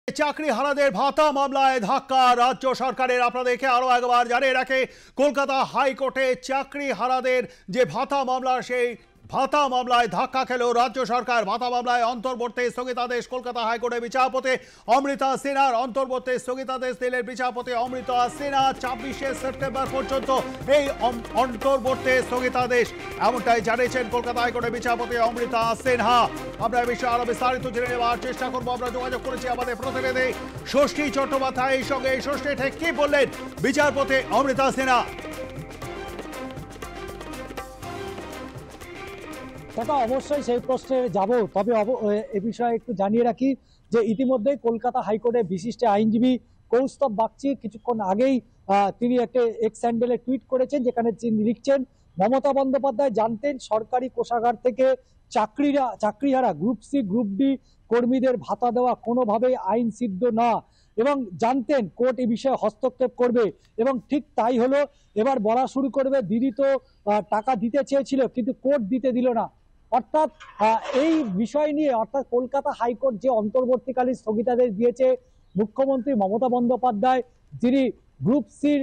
চাকরি হারাদের ভাতা মামলায় ধাক্কা রাজ্য সরকারের। আপনাদেরকে আরো একবার জানিয়ে রাখে, কলকাতা হাইকোর্টে চাকরি হারাদের যে ভাতা মামলা, সেই ভাতা মামলায় ধাক্কা খেল রাজ্য সরকার। ভাতা মামলায় অন্তর্বর্তী স্থগিতাদেশ কলকাতা হাইকোর্টের বিচারপতি অমৃতা সিনহার। অন্তর্বর্তী স্থগিতাদেশ দিলেন বিচারপতি অমৃতা সিনহা। 26শে সেপ্টেম্বর পর্যন্ত এই অন্তর্বর্তী স্থগিতাদেশ, এমনটাই জানিয়েছেন কলকাতা হাইকোর্টের বিচারপতি অমৃতা সিনহা। আমরা এই বিষয়ে আরো বিস্তারিত জেনে নেওয়ার চেষ্টা করবো। আমরা যোগাযোগ করেছি আমাদের প্রতিনিধি ষষ্ঠী চট্টোপাধ্যায় এই সঙ্গে। ষষ্ঠী, ঠিক কি বললেন বিচারপতি অমৃতা সিনহা? দেখা অবশ্যই সেই প্রশ্নে যাব, তবে এ বিষয়ে একটু জানিয়ে রাখি যে ইতিমধ্যেই কলকাতা হাইকোর্টের বিশিষ্ট আইনজীবী কৌস্তব বাগচি কিছুক্ষণ আগেই তিনি একটা এক্স হ্যান্ডেলে টুইট করেছেন, যেখানে তিনি লিখছেন, মমতা বন্দ্যোপাধ্যায় জানতেন সরকারি কোষাগার থেকে চাকরিহারা গ্রুপ সি গ্রুপ ডি কর্মীদের ভাতা দেওয়া কোনোভাবেই আইন সিদ্ধ না, এবং জানতেন কোর্ট এই বিষয়ে হস্তক্ষেপ করবে, এবং ঠিক তাই হলো। এবার বলা শুরু করবে, দিদি তো টাকা দিতে চেয়েছিল কিন্তু কোর্ট দিতে দিল না। অর্থাৎ এই বিষয় নিয়ে, অর্থাৎ কলকাতা হাইকোর্ট যে অন্তর্বর্তীকালীন স্থগিতাদেশ দিয়েছে, মুখ্যমন্ত্রী মমতা বন্দ্যোপাধ্যায় যিনি গ্রুপ সির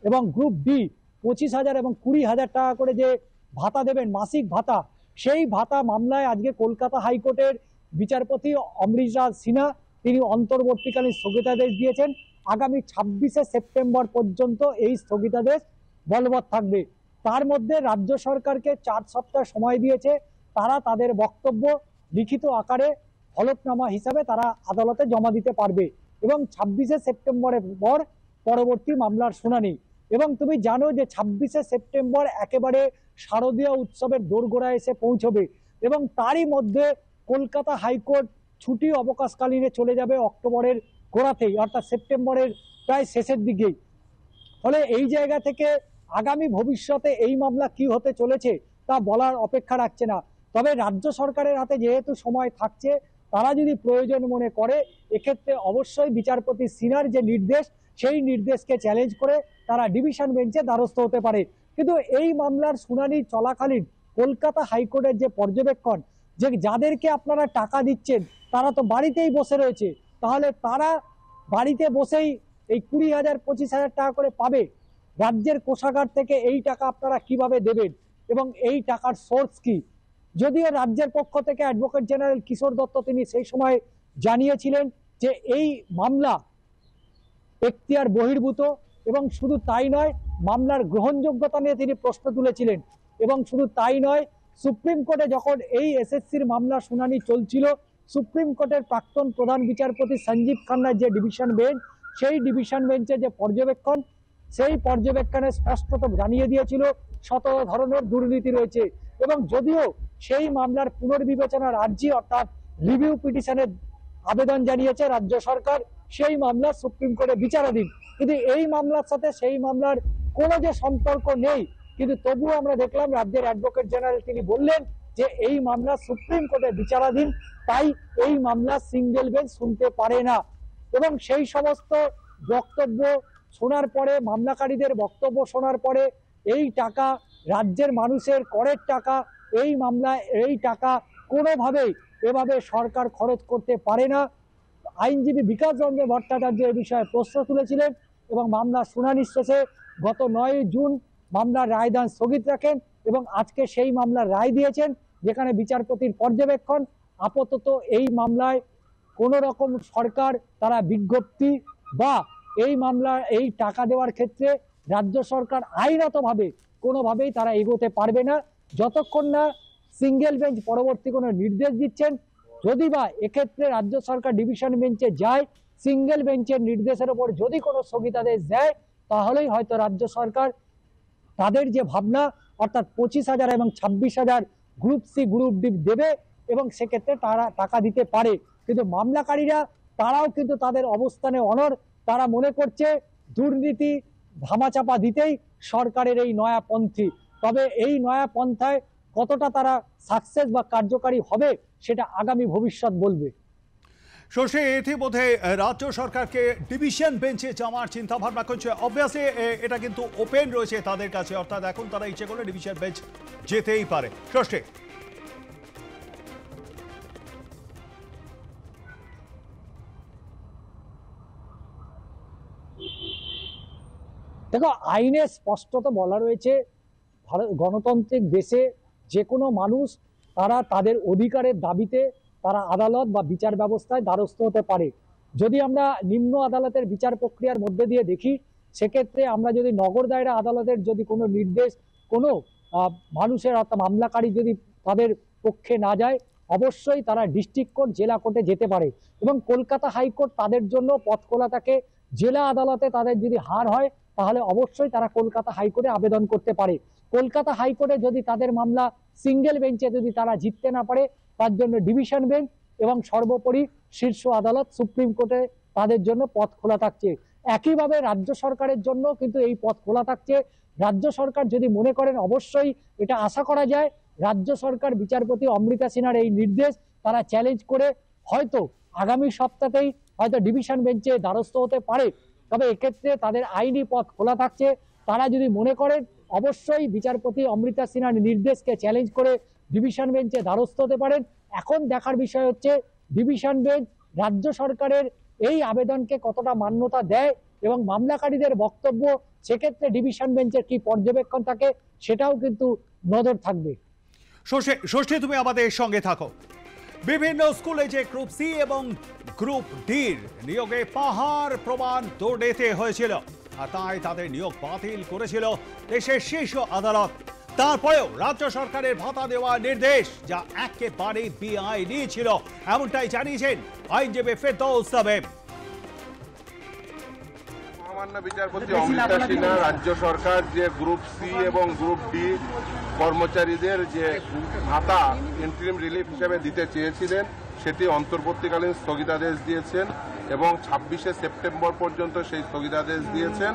এবং গ্রুপ ডি 25,000 এবং 20,000 টাকা করে যে ভাতা দেবেন, মাসিক ভাতা, সেই ভাতা মামলায় আজকে কলকাতা হাইকোর্টের বিচারপতি অমৃতা সিনহা তিনি অন্তর্বর্তীকালীন স্থগিতাদেশ দিয়েছেন। আগামী 26শে সেপ্টেম্বর পর্যন্ত এই স্থগিতাদেশ বলবৎ থাকবে। তার মধ্যে রাজ্য সরকারকে 4 সপ্তাহ সময় দিয়েছে, তারা তাদের বক্তব্য লিখিত আকারে হলফনামা হিসাবে তারা আদালতে জমা দিতে পারবে, এবং 26শে সেপ্টেম্বরের পর পরবর্তী মামলার শুনানি। এবং তুমি জানো যে 26শে সেপ্টেম্বর একেবারে শারদীয় উৎসবের দোরগোড়ায় এসে পৌঁছবে, এবং তারই মধ্যে কলকাতা হাইকোর্ট ছুটি অবকাশকালীনে চলে যাবে অক্টোবরের গোড়াতেই, অর্থাৎ সেপ্টেম্বরের প্রায় শেষের দিকেই। ফলে এই জায়গা থেকে আগামী ভবিষ্যতে এই মামলা কি হতে চলেছে তা বলার অপেক্ষা রাখছে না। তবে রাজ্য সরকারের হাতে যেহেতু সময় থাকছে, তারা যদি প্রয়োজন মনে করে, এক্ষেত্রে অবশ্যই বিচারপতি সিনহার যে নির্দেশ, সেই নির্দেশকে চ্যালেঞ্জ করে তারা ডিভিশন বেঞ্চে দ্বারস্থ হতে পারে। কিন্তু এই মামলার শুনানি চলাকালীন কলকাতা হাইকোর্টের যে পর্যবেক্ষণ, যে যাদেরকে আপনারা টাকা দিচ্ছেন তারা তো বাড়িতেই বসে রয়েছে, তাহলে তারা বাড়িতে বসেই এই 20,000 25,000 টাকা করে পাবে। রাজ্যের কোষাগার থেকে এই টাকা আপনারা কিভাবে দেবেন এবং এই টাকার সোর্স কি? যদিও রাজ্যের পক্ষ থেকে অ্যাডভোকেট জেনারেল কিশোর দত্ত তিনি সেই সময় জানিয়েছিলেন যে এই মামলা এখতিয়ার বহির্ভূত, এবং শুধু তাই নয়, মামলার গ্রহণযোগ্যতা নিয়ে তিনি প্রশ্ন তুলেছিলেন। এবং শুধু তাই নয়, সুপ্রিম কোর্টে যখন এই এসএসসির মামলা শুনানি চলছিল, সুপ্রিম কোর্টের প্রাক্তন প্রধান বিচারপতি সঞ্জীব খান্নার যে ডিভিশন বেঞ্চ, সেই ডিভিশন বেঞ্চের যে পর্যবেক্ষণ, সেই পর্যবেক্ষণে স্পষ্টত জানিয়ে দিয়েছিল শত ধরনের দুর্নীতি রয়েছে। এবং যদিও সেই মামলার পুনর্বিবেচনার আর্জি, অর্থাৎ রিভিউ পিটিশনের আবেদন জানিয়েছে রাজ্য সরকার, সেই মামলা সুপ্রিম কোর্টে বিচারাধীন, কিন্তু এই মামলার সাথে সেই মামলার কোনো যে সম্পর্ক নেই। কিন্তু তবুও আমরা দেখলাম রাজ্যের অ্যাডভোকেট জেনারেল তিনি বললেন যে এই মামলা সুপ্রিম কোর্টে বিচারাধীন, তাই এই মামলা সিঙ্গেল বেঞ্চ শুনতে পারে না। এবং সেই সমস্ত বক্তব্য শোনার পরে, মামলাকারীদের বক্তব্য শোনার পরে, এই টাকা রাজ্যের মানুষের করের টাকা, এই মামলায় এই টাকা কোনোভাবেই এভাবে সরকার খরচ করতে পারে না। আইনজীবী বিকাশ রঞ্জন ভট্টাচার্য এই বিষয়ে প্রশ্ন তুলেছিলেন, এবং মামলার শুনানি শেষে গত 9 জুন মামলার রায়দান স্থগিত রাখেন, এবং আজকে সেই মামলার রায় দিয়েছেন, যেখানে বিচারপতির পর্যবেক্ষণ, আপাতত এই মামলায় কোনো রকম সরকার তারা বিজ্ঞপ্তি বা এই মামলা এই টাকা দেওয়ার ক্ষেত্রে রাজ্য সরকার আইনতভাবে কোনোভাবেই তারা এগোতে পারবে না, যতক্ষণ না সিঙ্গেল বেঞ্চ পরবর্তী কোনো নির্দেশ দিচ্ছেন। যদি বা এক্ষেত্রে রাজ্য সরকার ডিভিশন বেঞ্চে যায়, সিঙ্গেল বেঞ্চের নির্দেশের উপর যদি কোনো স্থগিতাদেশ দেয়, তাহলেই হয়তো রাজ্য সরকার তাদের যে ভাবনা, অর্থাৎ 25,000 এবং 26,000 গ্রুপ সি গ্রুপ ডি দেবে, এবং সেক্ষেত্রে তারা টাকা দিতে পারে। কিন্তু মামলাকারীরা তারাও কিন্তু তাদের অবস্থানে অনড়। তারা মনে করছে দুর্নীতি ধামাচাপা দিতেই সরকারের এই নয়া পন্থী। তবে এই নয়া পন্থায় কতটা তারা সাকসেস বা কার্যকারী হবে, সেটা আগামী ভবিষ্যৎ বলবে। শশী, ইতিমধ্যে রাজ্য সরকারকে ডিভিশন বেঞ্চে যাওয়ার চিন্তা ভাবনা করছে। অবভিয়াসলি এটা কিন্তু ওপেন রয়েছে তাদের কাছে, অর্থাৎ এখন তারা ইচ্ছে করলে ডিভিশন বেঞ্চ যেতেই পারে। শশী, দেখো, আইনে স্পষ্টত বলা রয়েছে গণতান্ত্রিক দেশে যে কোনো মানুষ তারা তাদের অধিকারের দাবিতে তারা আদালত বা বিচার ব্যবস্থায় দ্বারস্থ হতে পারে। যদি আমরা নিম্ন আদালতের বিচার প্রক্রিয়ার মধ্যে দিয়ে দেখি, সেক্ষেত্রে আমরা যদি নগর দায়রা আদালতের যদি কোনো নির্দেশ কোনো মানুষের অর্থাৎ মামলাকারী যদি তাদের পক্ষে না যায়, অবশ্যই তারা ডিস্ট্রিক্ট কোর্ট, জেলা কোর্টে যেতে পারে। এবং কলকাতা হাইকোর্ট তাদের জন্য পথ খোলা থাকে। জেলা আদালতে তাদের যদি হার হয়, তাহলে অবশ্যই তারা কলকাতা হাইকোর্টে আবেদন করতে পারে। কলকাতা হাইকোর্টে যদি তাদের মামলা সিঙ্গেল বেঞ্চে যদি তারা জিততে না পারে, তার জন্য ডিভিশন বেঞ্চ এবং সর্বোপরি শীর্ষ আদালত সুপ্রিম কোর্টে তাদের জন্য পথ খোলা থাকছে। একইভাবে রাজ্য সরকারের জন্য কিন্তু এই পথ খোলা থাকছে। রাজ্য সরকার যদি মনে করেন, অবশ্যই এটা আশা করা যায় রাজ্য সরকার বিচারপতি অমৃতা সিনহার এই নির্দেশ তারা চ্যালেঞ্জ করে হয়তো আগামী সপ্তাহেই হয়তো ডিভিশন বেঞ্চে দ্বারস্থ হতে পারে। তবে এক্ষেত্রে তাদের আইনি পথ খোলা থাকছে। তারা যদি মনে করেন, অবশ্যই বিচারপতি অমৃতা সিনহার নির্দেশকে চ্যালেঞ্জ করে ডিভিশন বেঞ্চে দ্বারস্থ হতে পারেন। এখন দেখার বিষয় হচ্ছে ডিভিশন বেঞ্চ রাজ্য সরকারের এই আবেদনকে কতটা মান্যতা দেয় এবং মামলাকারীদের বক্তব্য, সেক্ষেত্রে ডিভিশন বেঞ্চের কি পর্যবেক্ষণ থাকে, সেটাও কিন্তু নজর থাকবে। ষষ্ঠী, তুমি আমাদের সঙ্গে থাকো। বিভিন্ন স্কুলে যে গ্রুপ সি এবং গ্রুপ ডির নিয়োগে পাহাড় প্রমাণ দৌড়েতে হয়েছিল, আর তাই তাদের নিয়োগ বাতিল করেছিল দেশের শীর্ষ আদালত। তারপরেও রাজ্য সরকারের ভাতা দেওয়ার নির্দেশ, যা একেবারে বেআইনি ছিল, এমনটাই জানিয়েছেন আইনজীবী ফেরদৌস তামিম। মহামান্য বিচারপতি অমৃতা সিনহা রাজ্য সরকার যে গ্রুপ সি এবং গ্রুপ ডি কর্মচারীদের যে ভাতা ইন্টারিম রিলিফ হিসেবে দিতে চেয়েছিলেন, সেটি অন্তর্বর্তীকালীন স্থগিতাদেশ দিয়েছেন এবং 26শে সেপ্টেম্বর পর্যন্ত সেই স্থগিতাদেশ দিয়েছেন।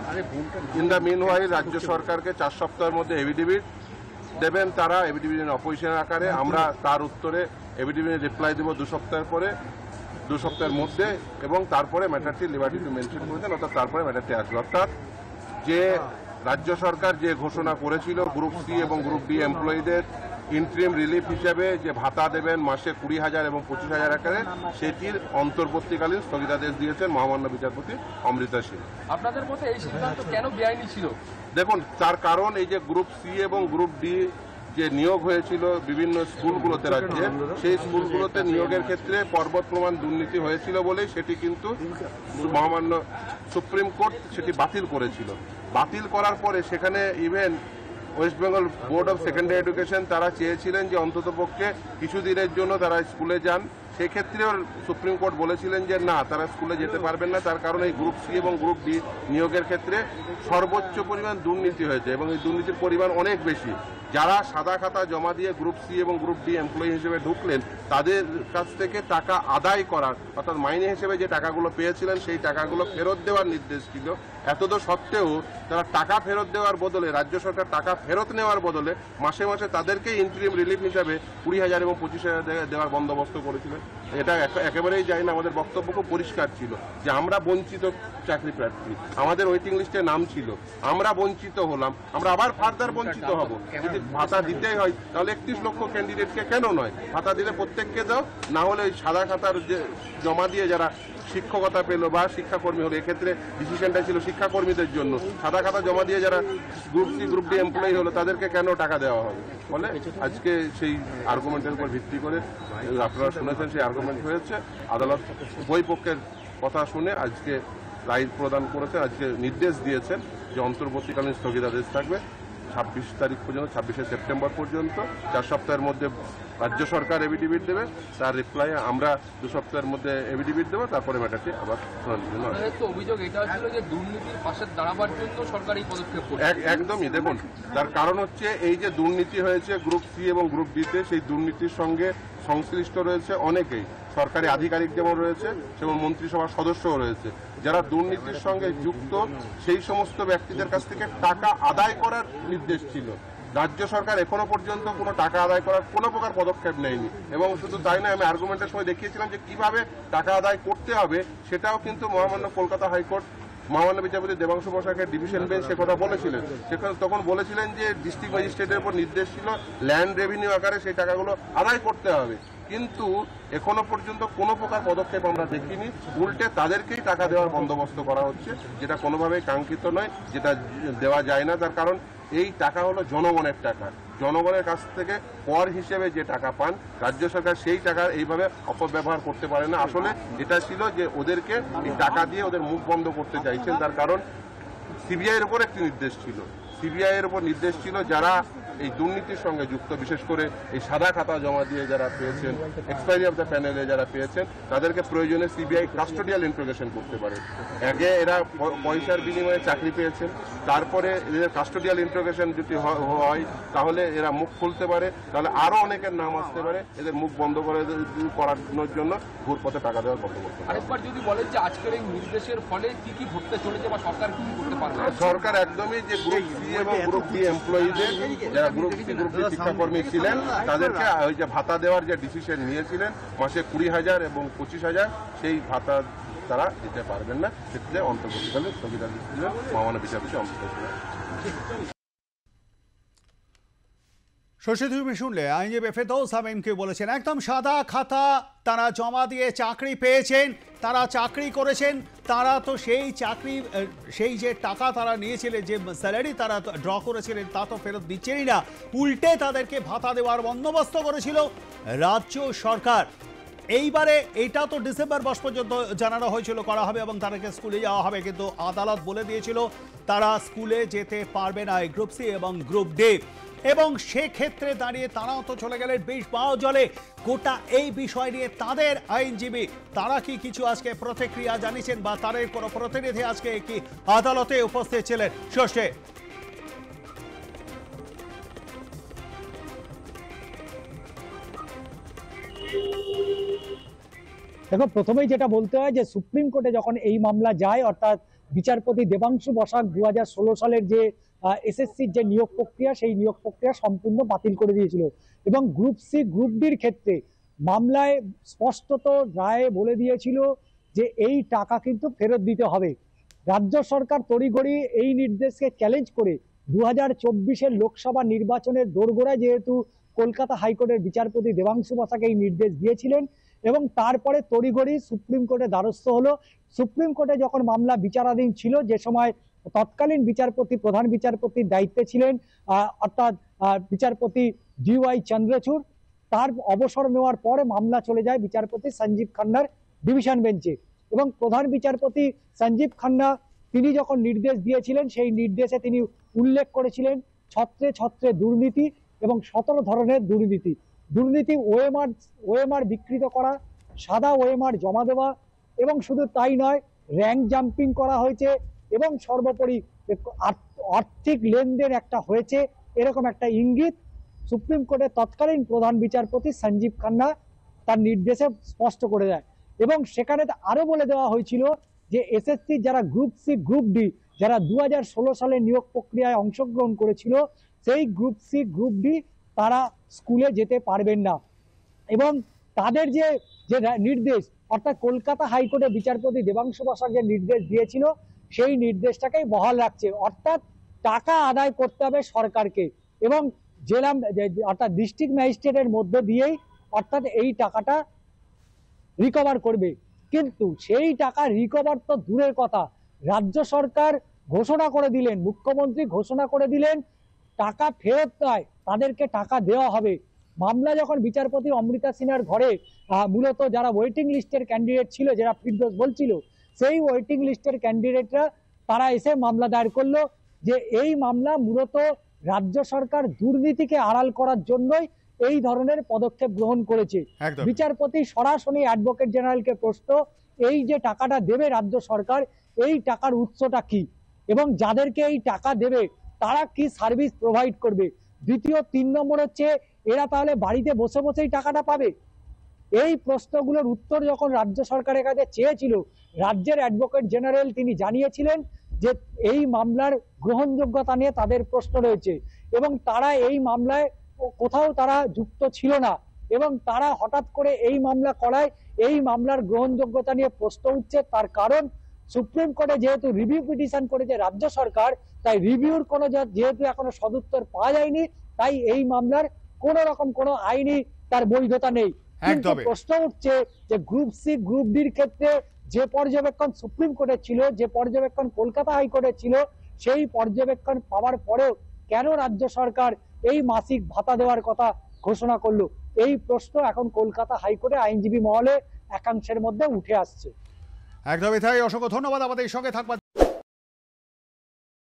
ইন দ্য মিন ওয়াইল রাজ্য সরকারকে 4 সপ্তাহের মধ্যে এফিডেভিট দেবেন তারা, এফিডেভিট অপোজিশন আকারে। আমরা তার উত্তরে এফিডেভিট রিপ্লাই দেব 2 সপ্তাহের পরে, 2 সপ্তাহের মধ্যে, এবং তারপরে ম্যাটারটি লিবার্টি টু মেনশন করেছেন, অর্থাৎ তারপরে ম্যাটারটি আসবে। অর্থাৎ যে রাজ্য সরকার যে ঘোষণা করেছিল গ্রুপ সি এবং গ্রুপ ডি এমপ্লয়ীদের ইন্টারিম রিলিফ হিসেবে যে ভাতা দেবেন মাসে 20,000 এবং 25,000 আকারে, সেটির অন্তর্বর্তীকালীন স্থগিতাদেশ দিয়েছেন মহামান্য বিচারপতি অমৃতা সিনহা। আপনাদের মতে এই সিদ্ধান্ত কেন বেআইনি ছিল? দেখুন, তার কারণ এই যে গ্রুপ সি এবং গ্রুপ ডি যে নিয়োগ হয়েছিল বিভিন্ন স্কুলগুলোতে রাজ্যে, সেই স্কুলগুলোতে নিয়োগের ক্ষেত্রে পর্বত প্রমাণ দুর্নীতি হয়েছিল বলেই সেটি কিন্তু মহামান্য সুপ্রিম কোর্ট সেটি বাতিল করেছিল। বাতিল করার পরে সেখানে even West Bengal board of secondary education তারা চেয়েছিলেন যে অন্ততপক্ষে কিছুদিনের জন্য তারা স্কুলে যান। সেক্ষেত্রেও সুপ্রিম কোর্ট বলেছিলেন যে না, তারা স্কুলে যেতে পারবেন না, তার কারণ এই গ্রুপ সি এবং গ্রুপ ডি নিয়োগের ক্ষেত্রে সর্বোচ্চ পরিমাণ দুর্নীতি হয়েছে এবং এই দুর্নীতির পরিমাণ অনেক বেশি। যারা সাদা খাতা জমা দিয়ে গ্রুপ সি এবং গ্রুপ ডি এমপ্লয়ি হিসেবে ঢুকলেন, তাদের কাছ থেকে টাকা আদায় করার, অর্থাৎ মাইনে হিসেবে যে টাকাগুলো পেয়েছিলেন সেই টাকাগুলো ফেরত দেওয়ার নির্দেশ ছিল। এতদ সত্ত্বেও তারা টাকা ফেরত দেওয়ার বদলে, রাজ্য সরকার টাকা ফেরত নেওয়ার বদলে মাসে মাসে তাদেরকে ইন্টারিম রিলিফ হিসাবে 20,000 এবং 25,000 দেওয়ার বন্দোবস্ত করেছিলেন। এটা একেবারেই যায় না। আমাদের বক্তব্য খুব পরিষ্কার ছিল যে আমরা বঞ্চিত চাকরি প্রার্থী, আমাদের ওয়েটিং লিস্টে নাম ছিল, আমরা বঞ্চিত হলাম, আমরা আবার ফার্দার বঞ্চিত হব। যদি ভাতা দিতেই হয় তাহলে 31 লক্ষ ক্যান্ডিডেটকে কেন নয়, ভাতা দিলে প্রত্যেককে দাও, না হলে ওই সাদা খাতার যে জমা দিয়ে যারা শিক্ষকতা পেল বা শিক্ষাকর্মী হলো, এক্ষেত্রে ডিসিশনটা ছিল শিক্ষাকর্মীদের জন্য, সাদা খাতা জমা দিয়ে যারা group C group D employee হলো তাদেরকে কেন টাকা দেওয়া হবে? ফলে আজকে সেই আর্গুমেন্টের উপর ভিত্তি করে আপনারা শুনেছেন, সেই আর্গুমেন্ট হয়েছে। আদালত উভয় পক্ষের কথা শুনে আজকে রায় প্রদান করেছেন, আজকে নির্দেশ দিয়েছেন যে অন্তর্বর্তীকালীন স্থগিতাদেশ থাকবে 26 তারিখ পর্যন্ত, 26শে সেপ্টেম্বর পর্যন্ত। 4 সপ্তাহের মধ্যে রাজ্য সরকার এফিডেভিট দেবে, তার রিপ্লাই আমরা 2 সপ্তাহের মধ্যে এফিডেভিট দেবো, তারপরে ম্যাটারটি আবার শোনার জন্য। অভিযোগ এটা ছিল যে দুর্নীতির পাশে দাঁড়াবার জন্য সরকার এই পদক্ষেপ করছে। একদমই। দেখুন, তার কারণ হচ্ছে এই যে দুর্নীতি হয়েছে গ্রুপ সি এবং গ্রুপ ডিতে, সেই দুর্নীতির সঙ্গে সংশ্লিষ্ট রয়েছে অনেকেই, সরকারি আধিকারিক যেমন রয়েছে যেমন মন্ত্রিসভার সদস্যও রয়েছে, যারা দুর্নীতির সঙ্গে যুক্ত। সেই সমস্ত ব্যক্তিদের কাছ থেকে টাকা আদায় করার নির্দেশ ছিল। রাজ্য সরকার এখনো পর্যন্ত কোনো টাকা আদায় করার কোনো প্রকার পদক্ষেপ নেয়নি, এবং শুধু তাই নয়, আমি আর্গুমেন্টের সময় দেখিয়েছিলাম যে কিভাবে টাকা আদায় করতে হবে, সেটাও কিন্তু মহামান্য কলকাতা হাইকোর্ট মহামান্য বিচারপতি দেবাংশু বসাকের ডিভিশন বেঞ্চ সে কথা বলেছিলেন। সেখানে তখন বলেছিলেন যে ডিস্ট্রিক্ট ম্যাজিস্ট্রেটের উপর নির্দেশ ছিল ল্যান্ড রেভিনিউ আকারে সেই টাকাগুলো আদায় করতে হবে, কিন্তু এখনো পর্যন্ত কোনো প্রকার পদক্ষেপ আমরা দেখিনি। উল্টে তাদেরকেই টাকা দেওয়ার বন্দোবস্ত করা হচ্ছে, যেটা কোনোভাবেই কাঙ্ক্ষিত নয়, যেটা দেওয়া যায় না। তার কারণ এই টাকা হলো জনগণের টাকা, জনগণের কাছ থেকে কর হিসেবে যে টাকা পান রাজ্য সরকার সেই টাকার এইভাবে অপব্যবহার করতে পারে না। আসলে এটা ছিল যে ওদেরকে এই টাকা দিয়ে ওদের মুখ বন্ধ করতে চাইছেন। তার কারণ সিবিআইয়ের উপর একটি নির্দেশ ছিল, সিবিআইয়ের উপর নির্দেশ ছিল যারা এই দুর্নীতির সঙ্গে যুক্ত, বিশেষ করে এই সাদা খাতা জমা দিয়ে যারা পেয়েছেন, এক্সপায়ারি অফ দ্য প্যানেলে যারা পেয়েছেন, তাদেরকে প্রয়োজনে সিবিআই কাস্টোডিয়াল ইন্ট্রোগেশন করতে পারে। আগে এরা পয়সার বিনিময়ে চাকরি পেয়েছেন, তারপরে এদের কাস্টোডিয়াল ইন্ট্রোগেশন যদি হয় তাহলে এরা মুখ খুলতে পারে, তাহলে আরো অনেকের নাম আসতে পারে এদের মুখ বন্ধ করানোর জন্য ঘুরপথে টাকা দেওয়ার বন্দোবস্ত। আরেকবার যদি বলেন যে আজকের এই নির্দেশের ফলে কি কি ঘটতে চলেছে বা সরকার কি করতে পারবে? সরকার একদমই যে গ্রুপ সি এবং গ্রুপ ডি এমপ্লয়িদের, যারা গ্রুপ সি গ্রুপ ডি শিক্ষাকর্মী ছিলেন, তাদেরকে ওই যে ভাতা দেওয়ার যে ডিসিশন নিয়েছিলেন মাসে 20,000 এবং 25,000, সেই ভাতা তারা দিতে পারবেন না। ক্ষেত্রে অন্তর্বর্তীকালে স্থগিতাদেশ দিলেন মহামান্য বিচারপতি অমৃতা সিনহা। শশী, তুমি শুনলে আইনজীবী ফেরদৌস হামিমকে বলেছেন একদম সাদা খাতা তারা জমা দিয়ে চাকরি পেয়েছেন, তারা চাকরি করেছেন, তারা তো সেই চাকরি সেই যে টাকা তারা নিয়েছিলেন, যে স্যালারি তারা ড্র করেছিলেন তা তো ফেরত দিচ্ছেনই না, উল্টে তাদেরকে ভাতা দেওয়ার বন্দোবস্ত করেছিল রাজ্য সরকার। এইবারে এটা তো ডিসেম্বর মাস পর্যন্ত জানানো হয়েছিল করা হবে এবং তাদেরকে স্কুলে যাওয়া হবে, কিন্তু আদালত বলে দিয়েছিল তারা স্কুলে যেতে পারবে না এই গ্রুপ সি এবং গ্রুপ ডি। এবং সেক্ষেত্রে দাঁড়িয়ে তারাও তো চলে গেলেন বেশ বাও জলে। গোটা এই বিষয় নিয়ে তাদের আইনজীবী তারা কি কিছু আজকে প্রতিক্রিয়া জানিয়েছেন বা তাদের কোনো প্রতিনিধি আজকে কি আদালতে উপস্থিত ছিলেন? শশী, দেখো, প্রথমেই যেটা বলতে হয় যে সুপ্রিম কোর্টে যখন এই মামলা যায়, অর্থাৎ বিচারপতি দেবাংশু বসাক 2016 সালের যে এসএসসির যে নিয়োগ প্রক্রিয়া, সেই নিয়োগ প্রক্রিয়া সম্পূর্ণ বাতিল করে দিয়েছিল এবং গ্রুপ সি গ্রুপ ডির ক্ষেত্রে মামলায় স্পষ্টত রায়ে বলে দিয়েছিল যে এই টাকা কিন্তু ফেরত দিতে হবে। রাজ্য সরকার তড়িঘড়ি এই নির্দেশকে চ্যালেঞ্জ করে 2024-এর লোকসভা নির্বাচনের দোরগোড়ায় যেহেতু কলকাতা হাইকোর্টের বিচারপতি দেবাংশু বসাক এই নির্দেশ দিয়েছিলেন এবং তারপরে তড়িঘড়ি সুপ্রিম কোর্টে দ্বারস্থ হলো। সুপ্রিম কোর্টে যখন মামলা বিচারাধীন ছিল, যে সময় তৎকালীন বিচারপতি প্রধান বিচারপতির দায়িত্বে ছিলেন অর্থাৎ বিচারপতি DY চন্দ্রচূড়, তার অবসর নেওয়ার পরে মামলা চলে যায় বিচারপতি সঞ্জীব খান্নার ডিভিশন বেঞ্চে এবং প্রধান বিচারপতি সঞ্জীব খান্না তিনি যখন নির্দেশ দিয়েছিলেন, সেই নির্দেশে তিনি উল্লেখ করেছিলেন ছত্রে ছত্রে দুর্নীতি এবং 17 ধরনের দুর্নীতি, ওএমআর বিকৃত করা, সাদা ওএমআর জমা দেওয়া এবং শুধু তাই নয়, র্যাঙ্ক জাম্পিং করা হয়েছে এবং সর্বোপরি আর্থিক লেনদেন একটা হয়েছে, এরকম একটা ইঙ্গিত সুপ্রিম কোর্টের তৎকালীন প্রধান বিচারপতি সঞ্জীব খান্না তার নির্দেশে স্পষ্ট করে দেয় এবং সেখানে আরো বলে দেওয়া হয়েছিল যে এসএসসি যারা গ্রুপ সি গ্রুপ ডি যারা 2016 সালে নিয়োগ প্রক্রিয়ায় অংশগ্রহণ করেছিল, সেই গ্রুপ সি গ্রুপ ডি তারা স্কুলে যেতে পারবেন না এবং তাদের যে নির্দেশ, অর্থাৎ কলকাতা হাইকোর্টের বিচারপতি দেবাংশু বসাক যে নির্দেশ দিয়েছিল, সেই নির্দেশটাকেই বহাল রাখছে। অর্থাৎ টাকা আদায় করতে হবে সরকারকে এবং জেলা অর্থাৎ ডিস্ট্রিক্ট ম্যাজিস্ট্রেটের মধ্য দিয়েই অর্থাৎ এই টাকাটা রিকভার করবে। কিন্তু সেই টাকা রিকভার তো দূরের কথা, রাজ্য সরকার ঘোষণা করে দিলেন, মুখ্যমন্ত্রী ঘোষণা করে দিলেন টাকা ফেরত নয়, তাদেরকে টাকা দেওয়া হবে। মামলা যখন বিচারপতি অমৃতা সিনহার ঘরে মূলত যারা ওয়েটিং লিস্টের ক্যান্ডিডেট ছিল, যারা ফিরদৌস বলছিল, সেই ওয়েটিং লিস্টের ক্যান্ডিডেটরা তারা এসে মামলা দায়ের করলো যে এই মামলা মূলত রাজ্য সরকার দুর্নীতিকে আড়াল করার জন্যই এই ধরনের পদক্ষেপ গ্রহণ করেছে। বিচারপতি সরাসরি অ্যাডভোকেট জেনারেলকে প্রশ্ন, এই যে টাকাটা দেবে রাজ্য সরকার, এই টাকার উৎসটা কি এবং যাদেরকে এই টাকা দেবে তারা কি সার্ভিস প্রোভাইড করবে। দ্বিতীয় 3 নম্বর হচ্ছে এরা তাহলে বাড়িতে বসে বসেই টাকাটা পাবে। এই প্রশ্নগুলোর উত্তর যখন রাজ্য সরকারের কাছে চেয়েছিল, রাজ্যের অ্যাডভোকেট জেনারেল তিনি জানিয়েছিলেন যে এই মামলার গ্রহণযোগ্যতা নিয়ে তাদের প্রশ্ন রয়েছে এবং তারা এই মামলায় কোথাও তারা যুক্ত ছিল না এবং তারা হঠাৎ করে এই মামলা করায় এই মামলার গ্রহণযোগ্যতা নিয়ে প্রশ্ন উঠছে। তার কারণ সুপ্রিম কোর্টে যেহেতু রিভিউ পিটিশন করেছে রাজ্য সরকার, তাই রিভিউর কোনো যেহেতু এখনো সদুত্তর পাওয়া যায়নি, তাই এই মামলার কোন রকম কোনো আইনি তার বৈধতা নেই। কিন্তু প্রশ্ন উঠছে যে গ্রুপ সি গ্রুপ ডির ক্ষেত্রে যে পর্যবেক্ষণ সুপ্রিম কোর্টে ছিল, যে পর্যবেক্ষণ কলকাতা হাইকোর্টে ছিল, সেই পর্যবেক্ষণ পাওয়ার পরেও কেন রাজ্য সরকার এই মাসিক ভাতা দেওয়ার কথা ঘোষণা করলো? এই প্রশ্ন এখন কলকাতা হাইকোর্টে আইনজীবী মহলে একাংশের মধ্যে উঠে আসছে। একদমই তাই, অসংখ্য ধন্যবাদ আমাদের সঙ্গে থাকবার